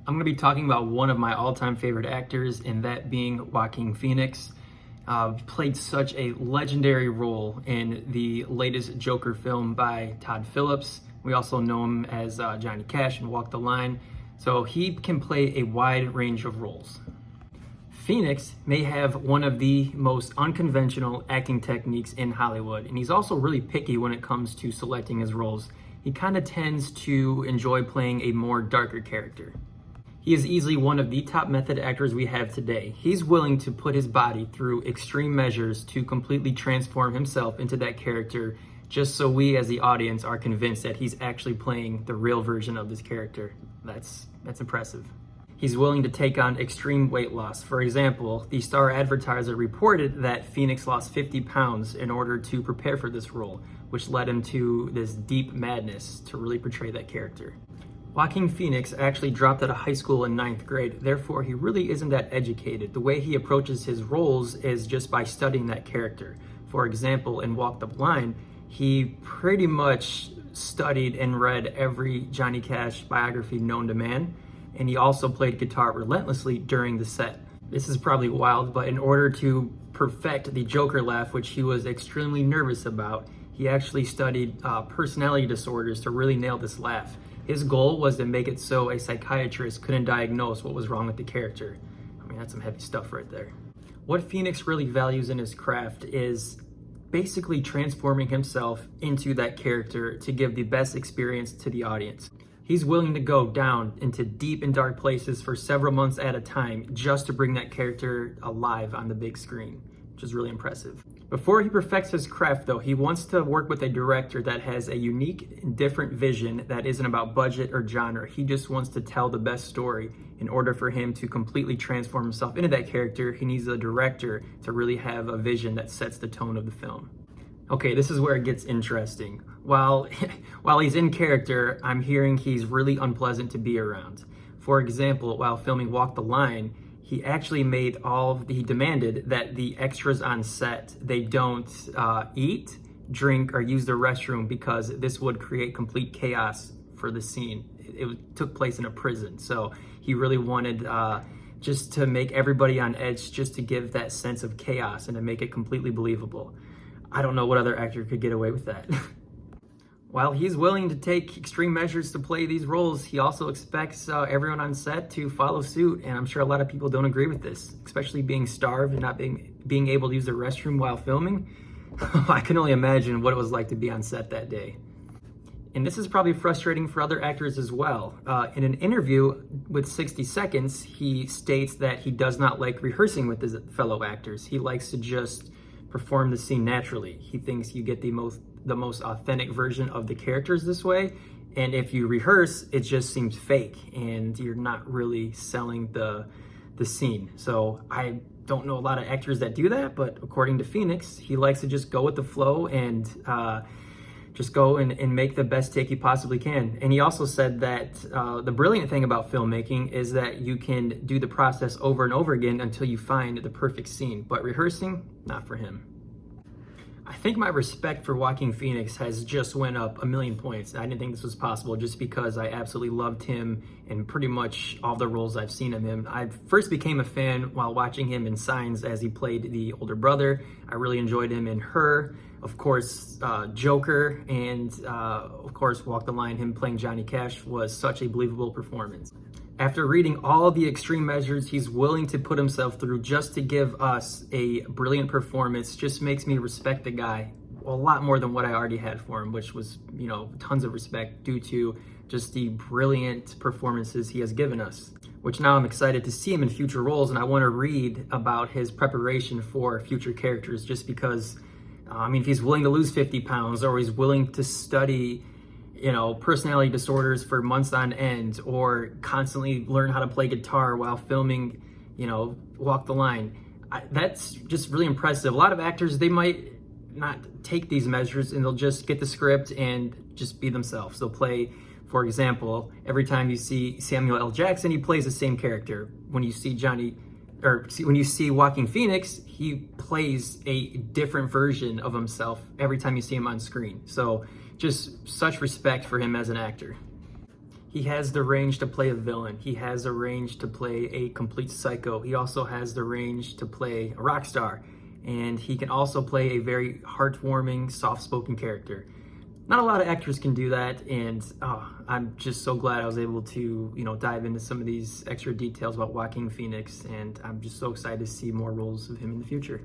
I'm going to be talking about one of my all-time favorite actors, and that being Joaquin Phoenix. Played such a legendary role in the latest Joker film by Todd Phillips. We also know him as Johnny Cash in Walk the Line. So he can play a wide range of roles. Phoenix may have one of the most unconventional acting techniques in Hollywood, and he's also really picky when it comes to selecting his roles. He kind of tends to enjoy playing a more darker character. He is easily one of the top method actors we have today. He's willing to put his body through extreme measures to completely transform himself into that character, just so we as the audience are convinced that he's actually playing the real version of this character. That's impressive. He's willing to take on extreme weight loss. For example, the Star Advertiser reported that Phoenix lost 50 pounds in order to prepare for this role, which led him to this deep madness to really portray that character. Joaquin Phoenix actually dropped out of high school in 9th grade, therefore he really isn't that educated. The way he approaches his roles is just by studying that character. For example, in Walk the Line, he pretty much studied and read every Johnny Cash biography known to man, and he also played guitar relentlessly during the set. This is probably wild, but in order to perfect the Joker laugh, which he was extremely nervous about, he actually studied personality disorders to really nail this laugh. His goal was to make it so a psychiatrist couldn't diagnose what was wrong with the character. I mean, that's some heavy stuff right there. What Phoenix really values in his craft is basically transforming himself into that character to give the best experience to the audience. He's willing to go down into deep and dark places for several months at a time just to bring that character alive on the big screen, which is really impressive. Before he perfects his craft though, he wants to work with a director that has a unique and different vision that isn't about budget or genre. He just wants to tell the best story. In order for him to completely transform himself into that character, he needs a director to really have a vision that sets the tone of the film. Okay, this is where it gets interesting. While he's in character, I'm hearing he's really unpleasant to be around. For example, while filming Walk the Line, he actually he demanded that the extras on set, they don't eat, drink, or use the restroom because this would create complete chaos for the scene. It took place in a prison, so he really wanted just to make everybody on edge, just to give that sense of chaos and to make it completely believable. I don't know what other actor could get away with that. While he's willing to take extreme measures to play these roles, he also expects everyone on set to follow suit, and I'm sure a lot of people don't agree with this, especially being starved and not being able to use the restroom while filming. I can only imagine what it was like to be on set that day. And this is probably frustrating for other actors as well. In an interview with 60 Seconds, he states that he does not like rehearsing with his fellow actors. He likes to just perform the scene naturally. He thinks you get the most authentic version of the characters this way, and if you rehearse, it just seems fake and you're not really selling the scene. So I don't know a lot of actors that do that, but according to Phoenix, he likes to just go with the flow and just go and make the best take he possibly can. And he also said that the brilliant thing about filmmaking is that you can do the process over and over again until you find the perfect scene, but rehearsing, not for him. I think my respect for Joaquin Phoenix has just went up a million points. I didn't think this was possible just because I absolutely loved him in pretty much all the roles I've seen of him. I first became a fan while watching him in Signs as he played the older brother. I really enjoyed him in Her, of course, Joker, and of course Walk the Line. Him playing Johnny Cash was such a believable performance. After reading all the extreme measures he's willing to put himself through just to give us a brilliant performance just makes me respect the guy a lot more than what I already had for him, which was, tons of respect due to just the brilliant performances he has given us. Which now I'm excited to see him in future roles, and I want to read about his preparation for future characters just because, if he's willing to lose 50 pounds or he's willing to study personality disorders for months on end, or constantly learn how to play guitar while filming, Walk the Line. That's just really impressive. A lot of actors, they might not take these measures and they'll just get the script and just be themselves. They'll play, for example, every time you see Samuel L. Jackson, he plays the same character. When you see when you see Joaquin Phoenix, he plays a different version of himself every time you see him on screen. So just such respect for him as an actor. He has the range to play a villain. He has a range to play a complete psycho. He also has the range to play a rock star. And he can also play a very heartwarming, soft-spoken character. Not a lot of actors can do that, and I'm just so glad I was able to, dive into some of these extra details about Joaquin Phoenix, and I'm just so excited to see more roles of him in the future.